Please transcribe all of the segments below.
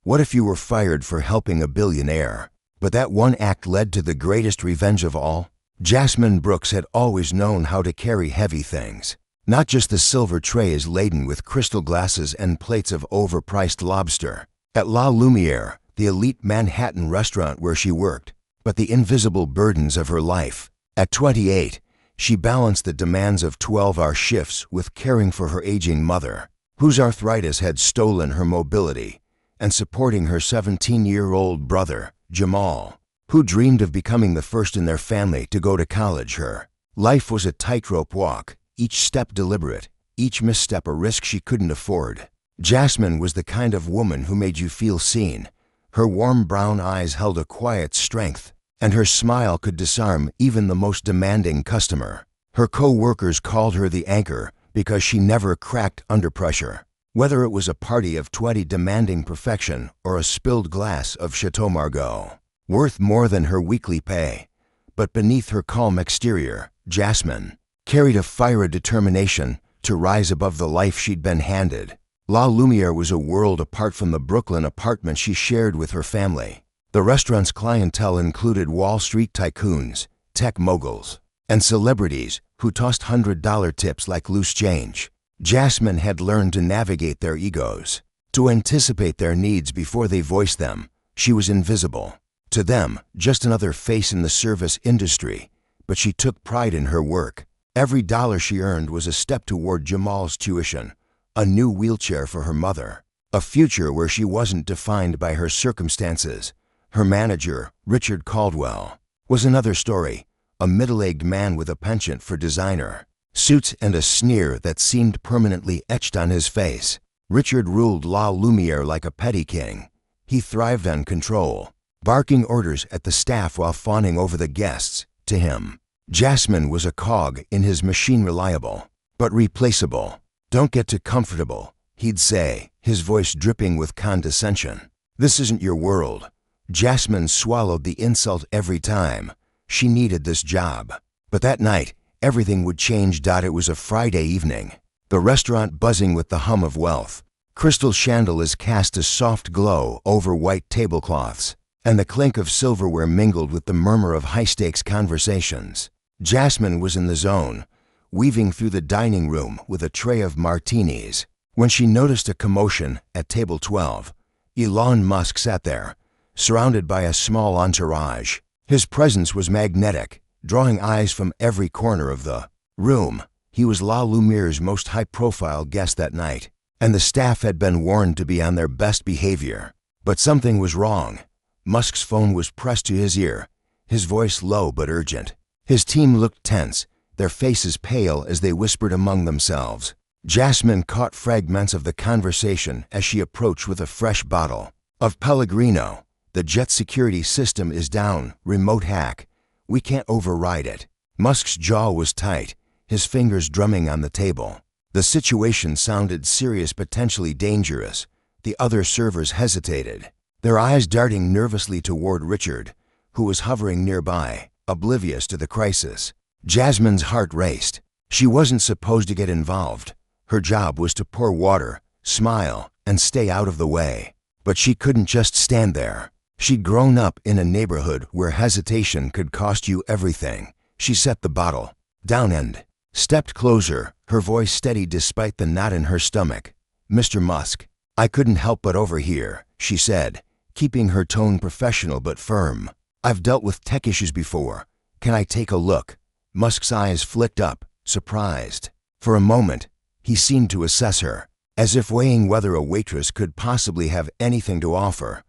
What if you were fired for helping a billionaire? But that one act led to the greatest revenge of all. Jasmine Brooks had always known how to carry heavy things. Not just the silver trays laden with crystal glasses and plates of overpriced lobster at La Lumiere, the elite Manhattan restaurant where she worked, but the invisible burdens of her life. At 28, she balanced the demands of 12-hour shifts with caring for her aging mother, whose arthritis had stolen her mobility, and supporting her 17-year-old brother, Jamal, who dreamed of becoming the first in their family to go to college. Her life was a tightrope walk, each step deliberate, each misstep a risk she couldn't afford. Jasmine was the kind of woman who made you feel seen. Her warm brown eyes held a quiet strength, and her smile could disarm even the most demanding customer. Her co-workers called her the anchor because she never cracked under pressure. Whether it was a party of 20 demanding perfection or a spilled glass of Chateau Margaux, worth more than her weekly pay. But beneath her calm exterior, Jasmine carried a fiery determination to rise above the life she'd been handed. La Lumiere was a world apart from the Brooklyn apartment she shared with her family. The restaurant's clientele included Wall Street tycoons, tech moguls, and celebrities who tossed $100 tips like loose change. Jasmine had learned to navigate their egos, to anticipate their needs before they voiced them. She was invisible. To them, just another face in the service industry, but she took pride in her work. Every dollar she earned was a step toward Jamal's tuition, a new wheelchair for her mother, a future where she wasn't defined by her circumstances. Her manager, Richard Caldwell, was another story, a middle-aged man with a penchant for designer suits and a sneer that seemed permanently etched on his face. Richard ruled La Lumiere like a petty king. He thrived on control, barking orders at the staff while fawning over the guests. To him, Jasmine was a cog in his machine, reliable but replaceable. "Don't get too comfortable," he'd say, his voice dripping with condescension. "This isn't your world." Jasmine swallowed the insult every time. She needed this job. But that night, everything would change. It was a Friday evening, the restaurant buzzing with the hum of wealth. Crystal chandeliers cast a soft glow over white tablecloths, and the clink of silverware mingled with the murmur of high-stakes conversations. Jasmine was in the zone, weaving through the dining room with a tray of martinis, when she noticed a commotion at table 12. Elon Musk sat there, surrounded by a small entourage. His presence was magnetic, drawing eyes from every corner of the room. He was La Lumiere's most high-profile guest that night, and the staff had been warned to be on their best behavior. But something was wrong. Musk's phone was pressed to his ear, his voice low but urgent. His team looked tense, their faces pale as they whispered among themselves. Jasmine caught fragments of the conversation as she approached with a fresh bottle of Pellegrino. "The jet security system is down, remote hack. We can't override it." Musk's jaw was tight, his fingers drumming on the table. The situation sounded serious, potentially dangerous. The other servers hesitated, their eyes darting nervously toward Richard, who was hovering nearby, oblivious to the crisis. Jasmine's heart raced. She wasn't supposed to get involved. Her job was to pour water, smile, and stay out of the way. But she couldn't just stand there. She'd grown up in a neighborhood where hesitation could cost you everything. She set the bottle down and stepped closer, her voice steady despite the knot in her stomach. "Mr. Musk, I couldn't help but overhear," she said, keeping her tone professional but firm. "I've dealt with tech issues before. Can I take a look?" Musk's eyes flicked up, surprised. For a moment, he seemed to assess her, as if weighing whether a waitress could possibly have anything to offer.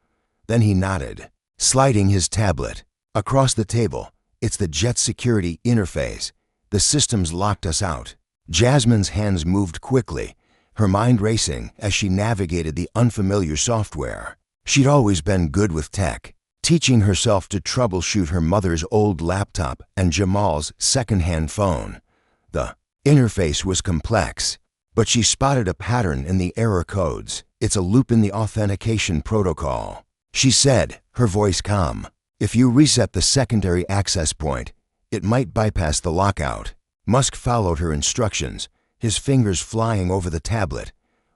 Then he nodded, sliding his tablet across the table. "It's the jet security interface. The system's locked us out." Jasmine's hands moved quickly, her mind racing as she navigated the unfamiliar software. She'd always been good with tech, teaching herself to troubleshoot her mother's old laptop and Jamal's second-hand phone. The interface was complex, but she spotted a pattern in the error codes. "It's a loop in the authentication protocol," she said, her voice calm. "If you reset the secondary access point, it might bypass the lockout." Musk followed her instructions, his fingers flying over the tablet.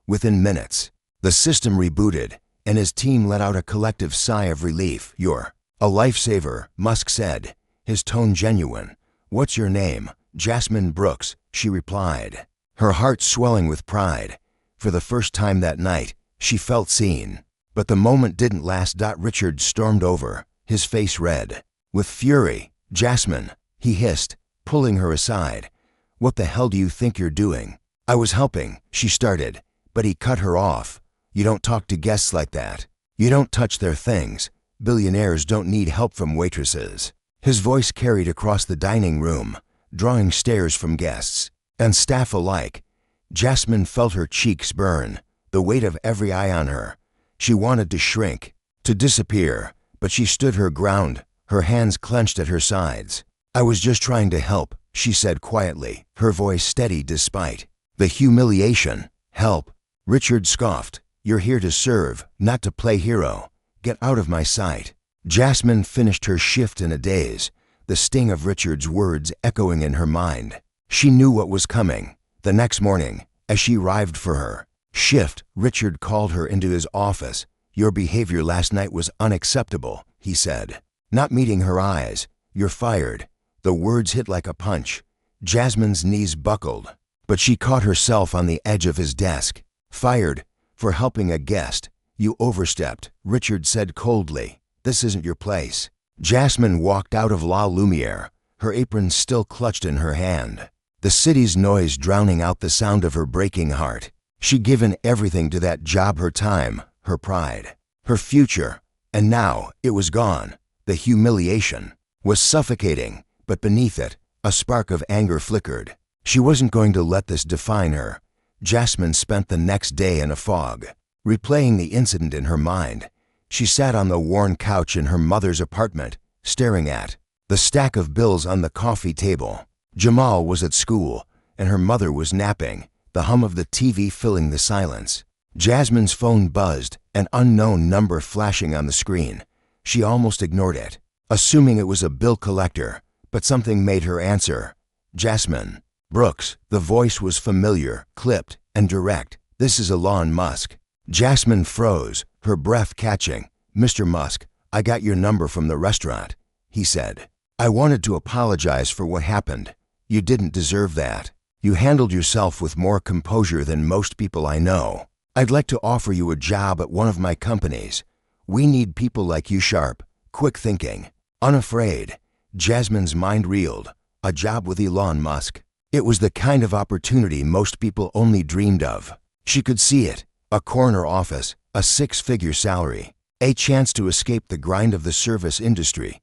Within minutes, the system rebooted, and his team let out a collective sigh of relief. "You're a lifesaver," Musk said, his tone genuine. "What's your name?" "Jasmine Brooks," she replied, her heart swelling with pride. For the first time that night, she felt seen. But the moment didn't last. Richard stormed over, his face red with fury. "Jasmine," he hissed, pulling her aside. "What the hell do you think you're doing?" "I was helping," she started, but he cut her off. "You don't talk to guests like that. You don't touch their things. Billionaires don't need help from waitresses." His voice carried across the dining room, drawing stares from guests and staff alike. Jasmine felt her cheeks burn, the weight of every eye on her. She wanted to shrink, to disappear, but she stood her ground, her hands clenched at her sides. "I was just trying to help," she said quietly, her voice steady despite the humiliation. "Help?" Richard scoffed. "You're here to serve, not to play hero. Get out of my sight." Jasmine finished her shift in a daze, the sting of Richard's words echoing in her mind. She knew what was coming. The next morning, as she arrived for her shift, Richard called her into his office. "Your behavior last night was unacceptable," he said. Not meeting her eyes. "You're fired." The words hit like a punch. Jasmine's knees buckled, but she caught herself on the edge of his desk. "Fired for helping a guest. You overstepped," Richard said coldly. "This isn't your place." Jasmine walked out of La Lumiere, her apron still clutched in her hand, the city's noise drowning out the sound of her breaking heart. She'd given everything to that job, her time, her pride, her future, and now it was gone. The humiliation was suffocating, but beneath it, a spark of anger flickered. She wasn't going to let this define her. Jasmine spent the next day in a fog, replaying the incident in her mind. She sat on the worn couch in her mother's apartment, staring at the stack of bills on the coffee table. Jamal was at school, and her mother was napping, the hum of the TV filling the silence. Jasmine's phone buzzed, an unknown number flashing on the screen. She almost ignored it, assuming it was a bill collector, but something made her answer. "Jasmine Brooks." The voice was familiar, clipped, and direct. "This is Elon Musk." Jasmine froze, her breath catching. "Mr. Musk, I got your number from the restaurant," he said. "I wanted to apologize for what happened. You didn't deserve that. You handled yourself with more composure than most people I know. I'd like to offer you a job at one of my companies. We need people like you, sharp, quick thinking, unafraid." Jasmine's mind reeled. A job with Elon Musk. It was the kind of opportunity most people only dreamed of. She could see it. A corner office, a six-figure salary, a chance to escape the grind of the service industry.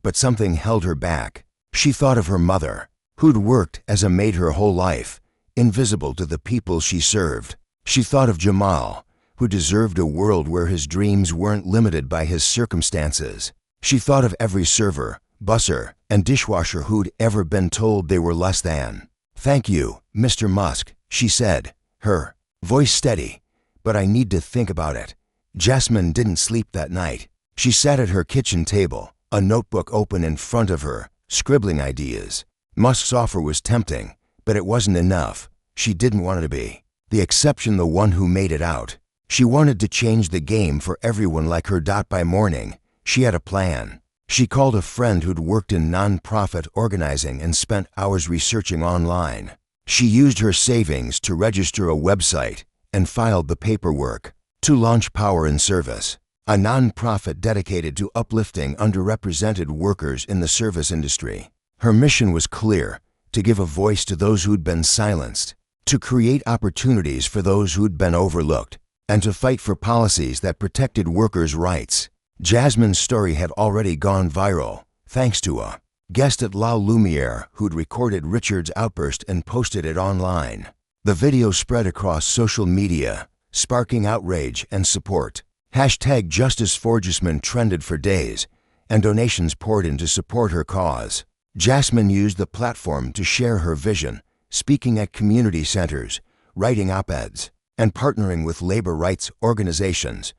But something held her back. She thought of her mother, who'd worked as a maid her whole life, invisible to the people she served. She thought of Jamal, who deserved a world where his dreams weren't limited by his circumstances. She thought of every server, busser, and dishwasher who'd ever been told they were less than. "Thank you, Mr. Musk," she said, her voice steady. "But I need to think about it." Jasmine didn't sleep that night. She sat at her kitchen table, a notebook open in front of her, scribbling ideas. Musk's offer was tempting, but it wasn't enough. She didn't want it to be the exception, the one who made it out. She wanted to change the game for everyone like her. By morning, she had a plan. She called a friend who'd worked in non-profit organizing and spent hours researching online. She used her savings to register a website and filed the paperwork to launch Power in Service, a non-profit dedicated to uplifting underrepresented workers in the service industry. Her mission was clear: to give a voice to those who'd been silenced, to create opportunities for those who'd been overlooked, and to fight for policies that protected workers' rights. Jasmine's story had already gone viral, thanks to a guest at La Lumiere who'd recorded Richard's outburst and posted it online. The video spread across social media, sparking outrage and support. #JusticeForJasmine trended for days, and donations poured in to support her cause. Jasmine used the platform to share her vision, speaking at community centers, writing op-eds, and partnering with labor rights organizations.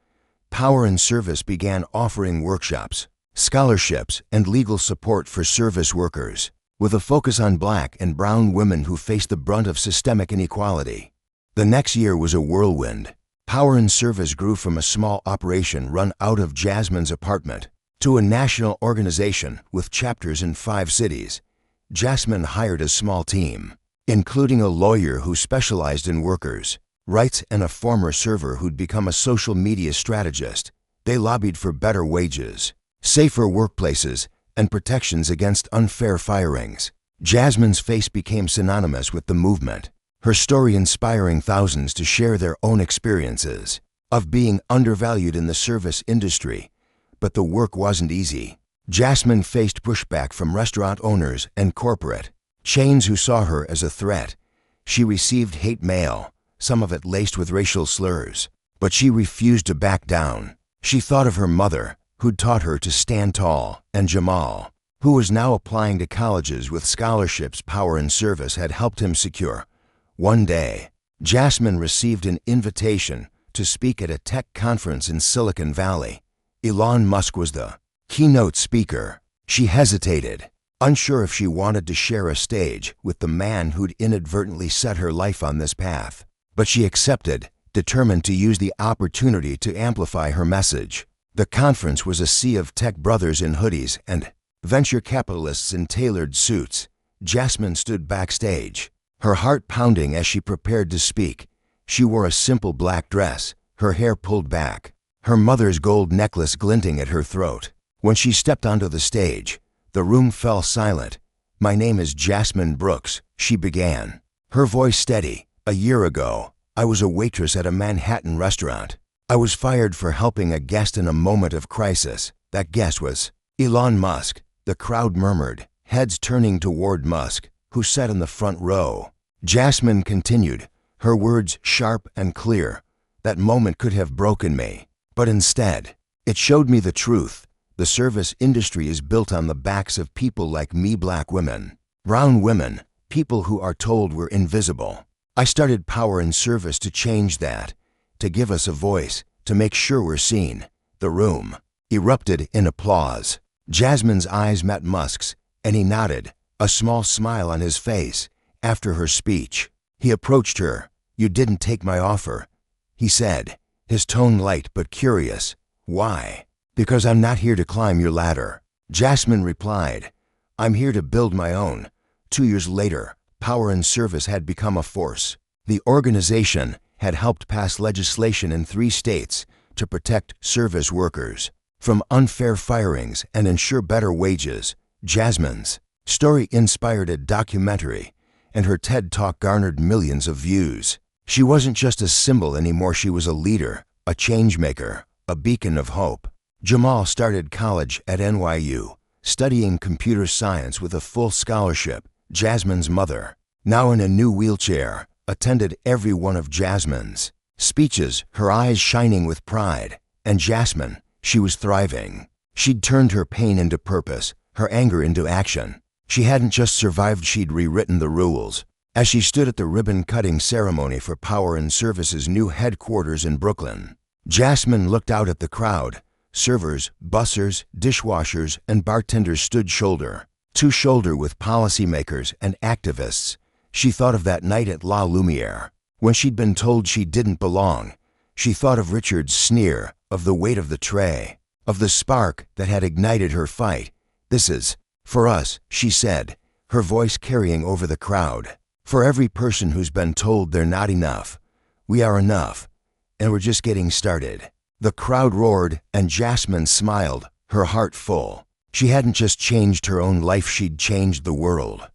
Power in Service began offering workshops, scholarships, and legal support for service workers, with a focus on Black and brown women who face the brunt of systemic inequality. The next year was a whirlwind. Power and Service grew from a small operation run out of Jasmine's apartment to a national organization with chapters in 5 cities. Jasmine hired a small team, including a lawyer who specialized in workers' rights and a former server who'd become a social media strategist. They lobbied for better wages, safer workplaces, and protections against unfair firings. Jasmine's face became synonymous with the movement, her story inspiring thousands to share their own experiences of being undervalued in the service industry. But the work wasn't easy. Jasmine faced pushback from restaurant owners and corporate chains who saw her as a threat. She received hate mail, some of it laced with racial slurs, but she refused to back down. She thought of her mother, who'd taught her to stand tall, and Jamal, who was now applying to colleges with scholarships Power and Service had helped him secure. One day, Jasmine received an invitation to speak at a tech conference in Silicon Valley. Elon Musk was the keynote speaker. She hesitated, unsure if she wanted to share a stage with the man who'd inadvertently set her life on this path. But she accepted, determined to use the opportunity to amplify her message. The conference was a sea of tech brothers in hoodies and venture capitalists in tailored suits. Jasmine stood backstage, her heart pounding as she prepared to speak. She wore a simple black dress, her hair pulled back, her mother's gold necklace glinting at her throat. When she stepped onto the stage, the room fell silent. "My name is Jasmine Brooks," she began, her voice steady. "A year ago, I was a waitress at a Manhattan restaurant. I was fired for helping a guest in a moment of crisis. That guest was Elon Musk." The crowd murmured, heads turning toward Musk, who sat in the front row. Jasmine continued, her words sharp and clear. "That moment could have broken me, but instead, it showed me the truth. The service industry is built on the backs of people like me, black women, brown women, people who are told we're invisible. I started Power and Service to change that, to give us a voice, to make sure we're seen." The room erupted in applause. Jasmine's eyes met Musk's, and he nodded, a small smile on his face. After her speech, he approached her. "You didn't take my offer," he said, his tone light but curious. "Why?" "Because I'm not here to climb your ladder," Jasmine replied. "I'm here to build my own." 2 years later, Power and Service had become a force. The organization had helped pass legislation in 3 states to protect service workers from unfair firings and ensure better wages. Jasmine's story inspired a documentary, and her TED Talk garnered millions of views. She wasn't just a symbol anymore, she was a leader, a changemaker, a beacon of hope. Jamal started college at NYU, studying computer science with a full scholarship. Jasmine's mother, now in a new wheelchair, attended every one of Jasmine's speeches, her eyes shining with pride. And Jasmine, she was thriving. She'd turned her pain into purpose, her anger into action. She hadn't just survived, she'd rewritten the rules. As she stood at the ribbon-cutting ceremony for Power and Service's new headquarters in Brooklyn, Jasmine looked out at the crowd. Servers, bussers, dishwashers, and bartenders stood shoulder to shoulder with policymakers and activists. She thought of that night at La Lumiere, when she'd been told she didn't belong. She thought of Richard's sneer, of the weight of the tray, of the spark that had ignited her fight. "This is for us," she said, her voice carrying over the crowd. "For every person who's been told they're not enough. We are enough, and we're just getting started." The crowd roared, and Jasmine smiled, her heart full. She hadn't just changed her own life, she'd changed the world.